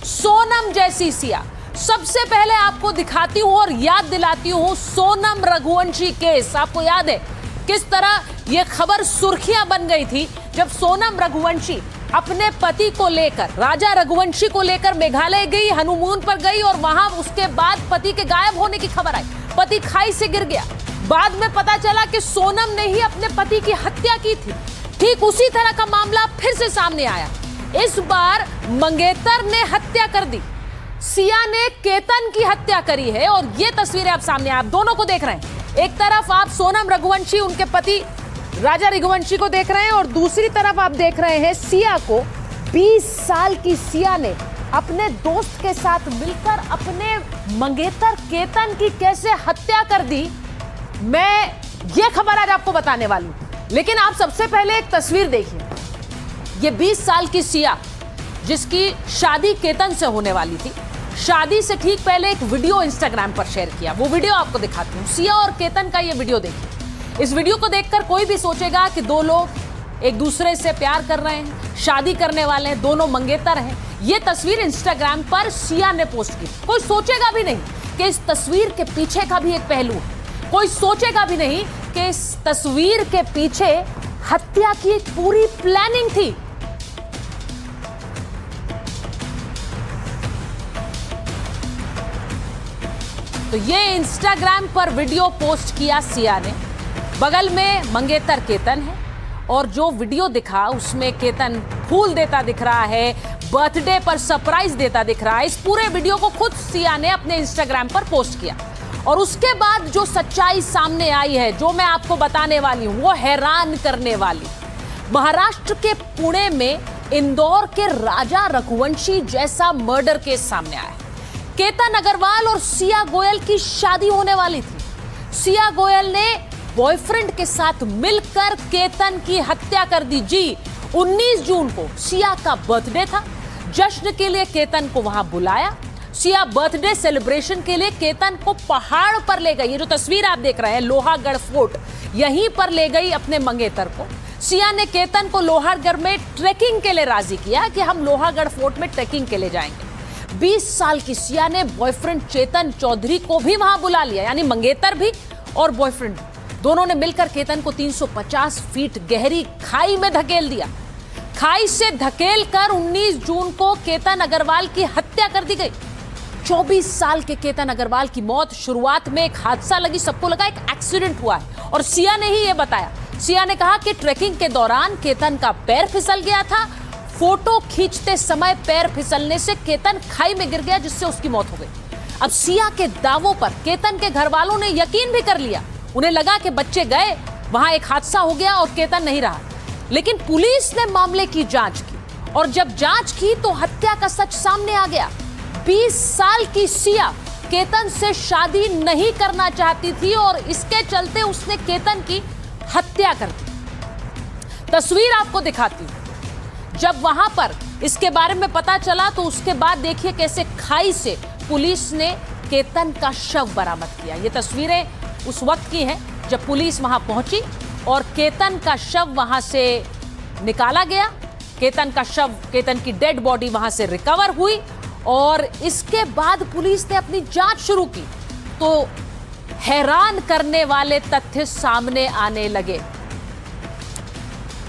सोनम जैसी सिया। सबसे पहले आपको दिखाती हूं और याद दिलाती हूं सोनम रघुवंशी केस। आपको याद है किस तरह यह खबर सुर्खियां बन गई थी जब सोनम रघुवंशी अपने पति को लेकर, राजा रघुवंशी को लेकर मेघालय गई, हनीमून पर गई और वहां उसके बाद पति के गायब होने की खबर आई। पति खाई से गिर गया। बाद में पता चला कि सोनम ने ही अपने पति की हत्या की थी। ठीक उसी तरह का मामला फिर से सामने आया। इस बार मंगेतर ने हत्या कर दी, सिया ने केतन की हत्या करी है। और ये तस्वीरें आप सामने, आप दोनों को देख रहे हैं। एक तरफ आप सोनम रघुवंशी उनके पति राजा रघुवंशी को देख रहे हैं और दूसरी तरफ आप देख रहे हैं सिया को। 20 साल की सिया ने अपने दोस्त के साथ मिलकर अपने मंगेतर केतन की कैसे हत्या कर दी, मैं ये खबर आज आपको बताने वाली हूं। लेकिन आप सबसे पहले एक तस्वीर देखिए। ये 20 साल की सिया जिसकी शादी केतन से होने वाली थी, शादी से ठीक पहले एक वीडियो इंस्टाग्राम पर शेयर किया। वो वीडियो आपको दिखाती हूं। सिया और केतन का ये वीडियो देखिए। इस वीडियो को देखकर कोई भी सोचेगा कि दो लोग एक दूसरे से प्यार कर रहे हैं, शादी करने वाले हैं, दोनों मंगेतर हैं। ये तस्वीर इंस्टाग्राम पर सिया ने पोस्ट की। कोई सोचेगा भी नहीं कि इस तस्वीर के पीछे का भी एक पहलू है। कोई सोचेगा भी नहीं कि इस तस्वीर के पीछे हत्या की एक पूरी प्लानिंग थी। तो ये इंस्टाग्राम पर वीडियो पोस्ट किया सिया ने। बगल में मंगेतर केतन है और जो वीडियो दिखा उसमें केतन फूल देता दिख रहा है, बर्थडे पर सरप्राइज देता दिख रहा है। इस पूरे वीडियो को खुद सिया ने अपने इंस्टाग्राम पर पोस्ट किया। और उसके बाद जो सच्चाई सामने आई है, जो मैं आपको बताने वाली हूं, वो हैरान करने वाली। महाराष्ट्र के पुणे में इंदौर के राजा रघुवंशी जैसा मर्डर केस सामने आया है। केतन अग्रवाल और सिया गोयल की शादी होने वाली थी। सिया गोयल ने बॉयफ्रेंड के साथ मिलकर केतन की हत्या कर दी। जी, 19 जून को सिया का बर्थडे था। जश्न के लिए केतन को वहां बुलाया। सिया बर्थडे सेलिब्रेशन के लिए केतन को पहाड़ पर ले गई। ये जो तस्वीर आप देख रहे हैं, लोहागढ़ फोर्ट, यहीं पर ले गई अपने मंगेतर को। सिया ने केतन को लोहागढ़ में ट्रैकिंग के लिए राजी किया कि हम लोहागढ़ फोर्ट में ट्रैकिंग के लिए जाएंगे। 20 साल की सिया ने बॉयफ्रेंड चेतन चौधरी को भी वहां बुला लिया, यानी मंगेतर भी और बॉयफ्रेंड दोनों ने मिलकर केतन को 350 फीट गहरी खाई में धकेल दिया। खाई से धकेल कर 19 जून को केतन अग्रवाल की हत्या कर दी गई। 24 साल के केतन अग्रवाल की मौत शुरुआत में एक हादसा लगी, सबको लगा एक एक्सीडेंट हुआ है और सिया ने ही यह बताया। सिया ने कहा कि ट्रैकिंग के दौरान केतन का पैर फिसल गया था। फोटो खींचते समय पैर फिसलने से केतन खाई में गिर गया, जिससे उसकी मौत हो गई। अब सिया के दावों पर केतन के घर वालों ने यकीन भी कर लिया। उन्हें लगा कि बच्चे गए, वहां एक हादसा हो गया और केतन नहीं रहा। लेकिन पुलिस ने मामले की जांच की और जब जांच की तो हत्या का सच सामने आ गया। 20 साल की सिया केतन से शादी नहीं करना चाहती थी और इसके चलते उसने केतन की हत्या कर दी। तस्वीर आपको दिखाती हूं। जब वहां पर इसके बारे में पता चला तो उसके बाद देखिए कैसे खाई से पुलिस ने केतन का शव बरामद किया। ये तस्वीरें उस वक्त की हैं जब पुलिस वहां पहुंची और केतन का शव वहां से निकाला गया। केतन का शव, केतन की डेड बॉडी वहां से रिकवर हुई और इसके बाद पुलिस ने अपनी जांच शुरू की तो हैरान करने वाले तथ्य सामने आने लगे।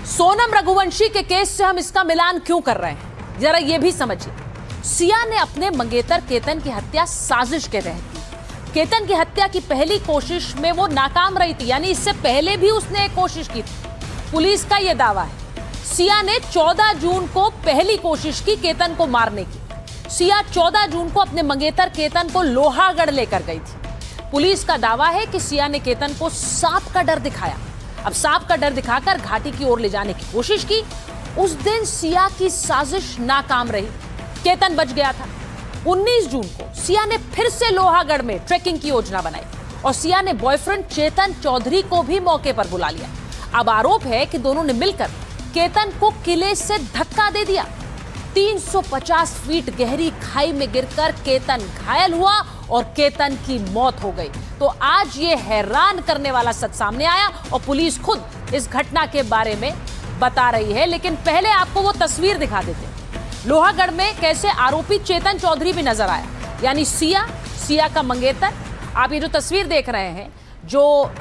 सोनम रघुवंशी के केस से हम इसका मिलान क्यों कर रहे हैं, जरा यह भी समझिए। सिया ने अपने मंगेतर केतन की हत्या साजिश के तहत की। केतन की हत्या की पहली कोशिश में वो नाकाम रही थी, यानी इससे पहले भी उसने एक कोशिश की थी। पुलिस का यह दावा है। सिया ने 14 जून को पहली कोशिश की केतन को मारने की। सिया 14 जून को अपने मंगेतर केतन को लोहागढ़ लेकर गई थी। पुलिस का दावा है कि सिया ने केतन को सांप का डर दिखाया। अब सांप का डर दिखाकर घाटी की ओर ले जाने की कोशिश की। उस दिन सिया की साजिश नाकाम रही, केतन बच गया था। 19 जून को सिया ने फिर से लोहागढ़ में ट्रैकिंग की योजना बनाई और सिया ने बॉयफ्रेंड चेतन चौधरी को भी मौके पर बुला लिया। अब आरोप है कि दोनों ने मिलकर केतन को किले से धक्का दे दिया। 350 फीट गहरी खाई में गिरकर केतन घायल हुआ और केतन की मौत हो गई। तो आज ये हैरान करने वाला सच सामने आया और पुलिस खुद इस घटना के बारे में बता रही है। लेकिन पहले आपको वो तस्वीर दिखा देते हैं। लोहागढ़ में कैसे आरोपी चेतन चौधरी भी नजर आया, यानी सिया का मंगेतर। आप ये जो तस्वीर देख रहे हैं, जो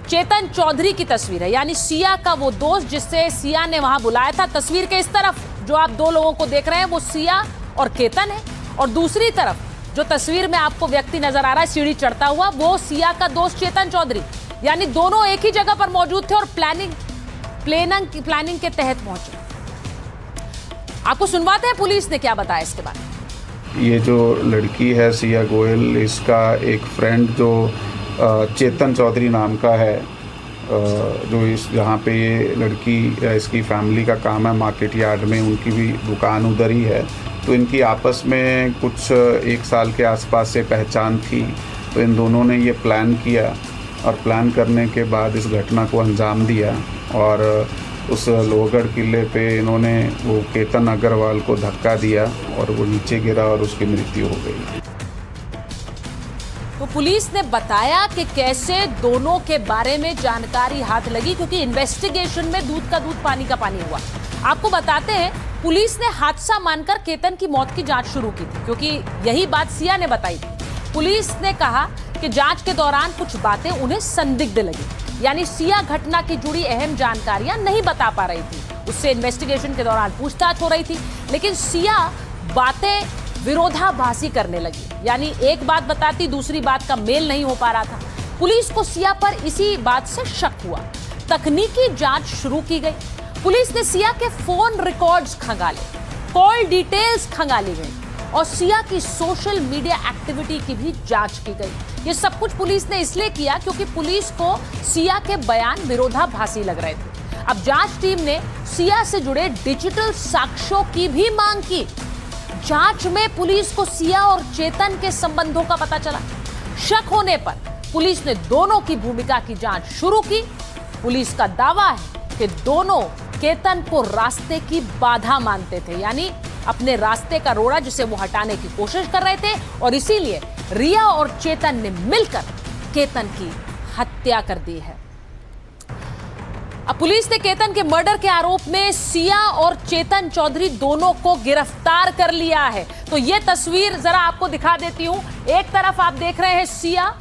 चेतन चौधरी की तस्वीर है, यानी सिया का वो दोस्त जिससे सिया ने वहां बुलाया था। तस्वीर के इस तरफ जो आप दो लोगों को देख रहे हैं वो सिया और केतन है, और दूसरी तरफ जो तस्वीर में आपको व्यक्ति नजर आ रहा है सीढ़ी चढ़ता हुआ, वो सिया का दोस्त चेतन चौधरी। यानी दोनों एक ही जगह पर मौजूद थे और प्लानिंग के तहत पहुंचे। आपको सुनवाते हैं पुलिस ने क्या बताया इसके बारे में। ये जो लड़की है सिया गोयल, इसका एक फ्रेंड जो चेतन चौधरी नाम का है, जो इस जहाँ पे ये लड़की, इसकी फैमिली का काम है मार्केट यार्ड में, उनकी भी दुकान उधर ही है। तो इनकी आपस में कुछ 1 साल के आसपास से पहचान थी। तो इन दोनों ने ये प्लान किया और प्लान करने के बाद इस घटना को अंजाम दिया, और उस लोहगढ़ किले पे इन्होंने वो केतन अग्रवाल को धक्का दिया और वो नीचे गिरा और उसकी मृत्यु हो गई। तो पुलिस ने बताया कि कैसे दोनों के बारे में जानकारी हाथ लगी, क्योंकि इन्वेस्टिगेशन में दूध का दूध पानी का पानी हुआ। आपको बताते हैं, पुलिस ने हादसा मानकर केतन की मौत की जांच शुरू की थी, क्योंकि यही बात सिया ने बताई थी। पुलिस ने कहा कि जांच के दौरान कुछ बातें उन्हें संदिग्ध लगी, यानी सिया घटना की जुड़ी अहम जानकारियां नहीं बता पा रही थी। उससे इन्वेस्टिगेशन के दौरान पूछताछ हो रही थी, लेकिन सिया बातें विरोधाभासी करने लगी, यानी एक बात बताती दूसरी बात का मेल नहीं हो पा रहा था। पुलिस को सिया पर इसी बात से शक हुआ। तकनीकी जांच शुरू की गई। पुलिस ने सिया के फोन रिकॉर्ड्स खंगाले, कॉल डिटेल्स खंगाली गई और सिया की सोशल मीडिया एक्टिविटी की भी जांच की गई। ये सब कुछ पुलिस ने इसलिए किया क्योंकि पुलिस को सिया के बयान विरोधाभासी लग रहे थे। अब जांच टीम ने सिया से जुड़े डिजिटल साक्ष्यों की भी मांग की। जांच में पुलिस को सिया और चेतन के संबंधों का पता चला। शक होने पर पुलिस ने दोनों की भूमिका की जांच शुरू की। पुलिस का दावा है कि दोनों केतन को रास्ते की बाधा मानते थे, यानी अपने रास्ते का रोड़ा जिसे वो हटाने की कोशिश कर रहे थे, और इसीलिए रिया और चेतन ने मिलकर केतन की हत्या कर दी है। अब पुलिस ने केतन के मर्डर के आरोप में सिया और चेतन चौधरी दोनों को गिरफ्तार कर लिया है। तो ये तस्वीर जरा आपको दिखा देती हूं। एक तरफ आप देख रहे हैं सिया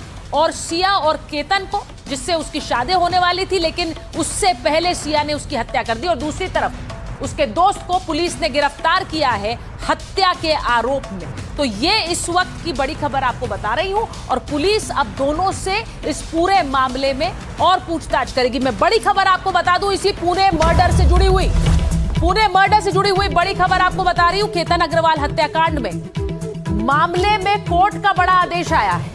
और केतन को, जिससे उसकी शादी होने वाली थी, लेकिन उससे पहले सिया ने उसकी हत्या कर दी, और दूसरी तरफ उसके दोस्त को पुलिस ने गिरफ्तार किया है हत्या के आरोप में। तो ये इस वक्त की बड़ी खबर आपको बता रही हूं, और पुलिस अब दोनों से इस पूरे मामले में और पूछताछ करेगी। मैं बड़ी खबर आपको बता दूं, इसी पुणे मर्डर से जुड़ी हुई बड़ी खबर आपको बता रही हूं। केतन अग्रवाल हत्याकांड में मामले में कोर्ट का बड़ा आदेश आया है।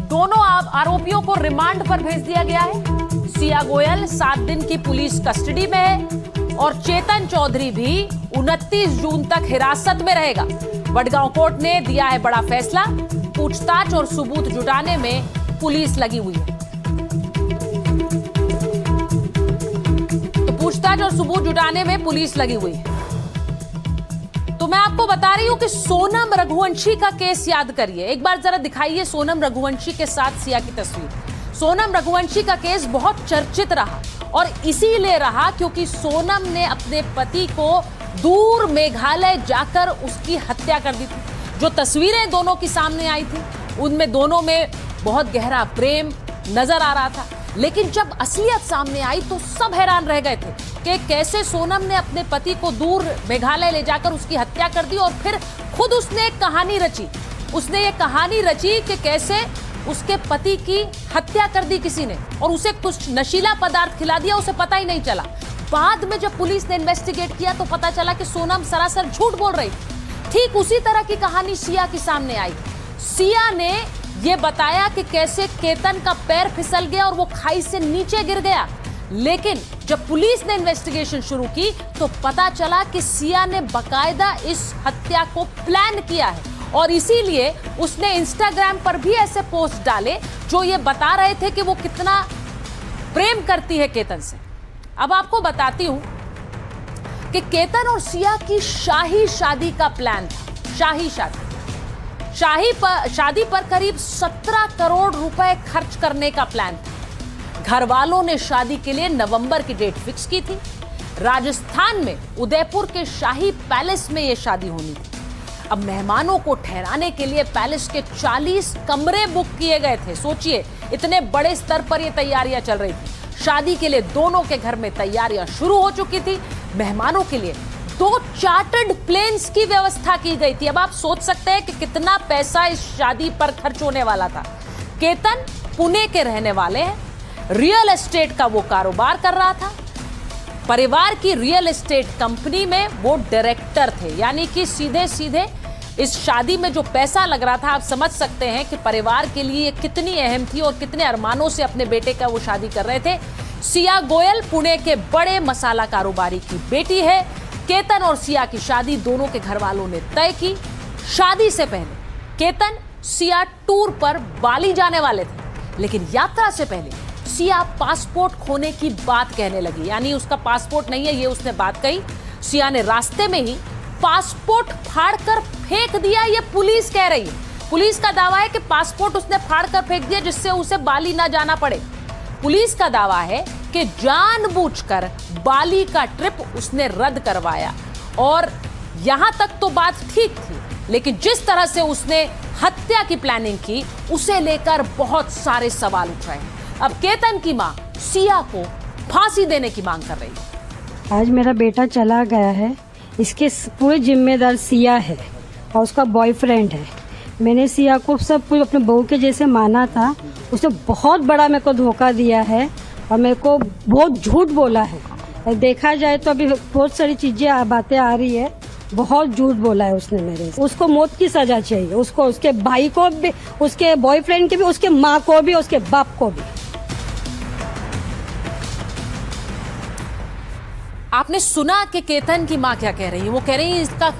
दोनों आरोपियों को रिमांड पर भेज दिया गया है। सिया गोयल 7 दिन की पुलिस कस्टडी में है, और चेतन चौधरी भी 29 जून तक हिरासत में रहेगा। वडगांव कोर्ट ने दिया है बड़ा फैसला। पूछताछ और सबूत जुटाने में पुलिस लगी हुई है। तो मैं आपको बता रही हूं कि सोनम रघुवंशी का केस याद करिए। एक बार जरा दिखाइए सोनम रघुवंशी के साथ सिया की तस्वीर। सोनम रघुवंशी का केस बहुत चर्चित रहा, और इसीलिए रहा क्योंकि सोनम ने अपने पति को दूर मेघालय जाकर उसकी हत्या कर दी थी। जो तस्वीरें दोनों की सामने आई थी, उनमें दोनों में बहुत गहरा प्रेम नजर आ रहा था, लेकिन जब असलियत सामने आई तो सब हैरान रह गए थे कि कैसे सोनम ने अपने पति को दूर मेघालय ले जाकर उसकी हत्या कर दी, और फिर खुद उसने एक कहानी रची। उसने ये कहानी रची कि कैसे उसके पति की हत्या कर दी किसी ने, और उसे कुछ नशीला पदार्थ खिला दिया, उसे पता ही नहीं चला। बाद में जब पुलिस ने इन्वेस्टिगेट किया तो पता चला कि सोनम सरासर झूठ बोल रही थी। ठीक उसी तरह की कहानी सिया के सामने आई। सिया ने यह बताया कि कैसे केतन का पैर फिसल गया और वो खाई से नीचे गिर गया, लेकिन जब पुलिस ने इन्वेस्टिगेशन शुरू की तो पता चला कि सिया ने बकायदा इस हत्या को प्लान किया है, और इसीलिए उसने इंस्टाग्राम पर भी ऐसे पोस्ट डाले जो ये बता रहे थे कि वो कितना प्रेम करती है केतन से। अब आपको बताती हूं कि केतन और सिया की शाही शादी का प्लान था। शादी पर करीब 17 करोड़ रुपए खर्च करने का प्लान था। घर वालों ने शादी के लिए नवंबर की डेट फिक्स की थी, राजस्थान में उदयपुर के शाही पैलेस में यह शादी होनी थी। अब मेहमानों को ठहराने के लिए पैलेस के 40 कमरे बुक किए गए थे। सोचिए, इतने बड़े स्तर पर यह तैयारियां चल रही थी। शादी के लिए दोनों के घर में तैयारियां शुरू हो चुकी थी। मेहमानों के लिए 2 चार्टर्ड प्लेन्स की व्यवस्था की गई थी। अब आप सोच सकते हैं कि कितना पैसा इस शादी पर खर्च होने वाला था। केतन पुणे के रहने वाले हैं, रियल एस्टेट का वो कारोबार कर रहा था। परिवार की रियल एस्टेट कंपनी में वो डायरेक्टर थे, यानी कि सीधे सीधे इस शादी में जो पैसा लग रहा था, आप समझ सकते हैं कि परिवार के लिए कितनी अहम थी और कितने अरमानों से अपने बेटे का वो शादी कर रहे थे। सिया गोयल पुणे के बड़े मसाला कारोबारी की बेटी है। केतन और सिया की शादी दोनों के घर वालों ने तय की। शादी से पहले केतन सिया टूर पर बाली जाने वाले थे, लेकिन यात्रा से पहले सिया पासपोर्ट खोने की बात कहने लगी, यानी उसका पासपोर्ट नहीं है ये उसने बात कही। सिया ने रास्ते में ही पासपोर्ट फाड़कर फेंक दिया, ये पुलिस कह रही है। पुलिस का दावा है कि पासपोर्ट उसने फाड़कर फेंक दिया जिससे उसे बाली ना जाना पड़े। पुलिस का दावा है कि जानबूझकर बाली का ट्रिप उसने रद्द करवाया। और यहां तक तो बात ठीक थी, लेकिन जिस तरह से उसने हत्या की प्लानिंग की, उसे लेकर बहुत सारे सवाल उठ रहे हैं। अब केतन की मां सिया को फांसी देने की मांग कर रही है। आज मेरा बेटा चला गया है, इसके पूरे जिम्मेदार सिया है और उसका बॉयफ्रेंड है। मैंने सिया को सब कुछ अपने बहू के जैसे माना था। उसने बहुत बड़ा मेरे को धोखा दिया है और मेरे को बहुत झूठ बोला है। देखा जाए तो अभी बहुत सारी चीजें बातें आ रही है, बहुत झूठ बोला है उसने मेरे से। उसको मौत की सजा चाहिए, उसको, उसके भाई को भी, उसके बॉयफ्रेंड की भी, उसके माँ को भी, उसके बाप को भी। आपने सुना कि केतन की मां क्या कह रही है। वो कह रही है इसका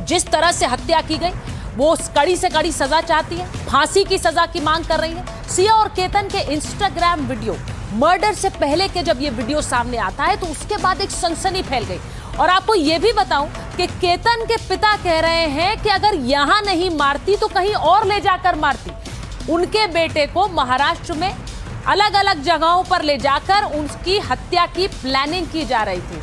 जिस तरह से हत्या की गई वो कड़ी से कड़ी सजा चाहती है, फांसी की सजा की मांग कर रही है। सिया और केतन के इंस्टाग्राम वीडियो मर्डर से पहले के जब ये वीडियो सामने आता है तो उसके बाद एक सनसनी फैल गई। और आपको ये भी बताऊं कि केतन के पिता कह रहे हैं कि अगर यहां नहीं मारती तो कहीं और ले जाकर मारती। उनके बेटे को महाराष्ट्र में अलग अलग जगहों पर ले जाकर उनकी हत्या की प्लानिंग की जा रही थी।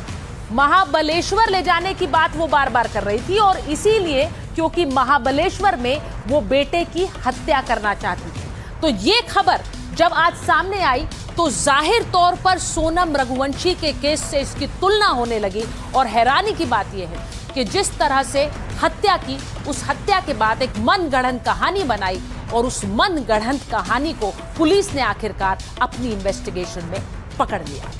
महाबलेश्वर ले जाने की बात वो बार बार कर रही थी, और इसीलिए क्योंकि महाबलेश्वर में वो बेटे की हत्या करना चाहती थी। तो ये खबर जब आज सामने आई तो जाहिर तौर पर सोनम रघुवंशी के केस से इसकी तुलना होने लगी। और हैरानी की बात यह है कि जिस तरह से हत्या की, उस हत्या के बाद एक मनगढ़ंत कहानी बनाई और उस मनगढ़ंत कहानी को पुलिस ने आखिरकार अपनी इन्वेस्टिगेशन में पकड़ लिया।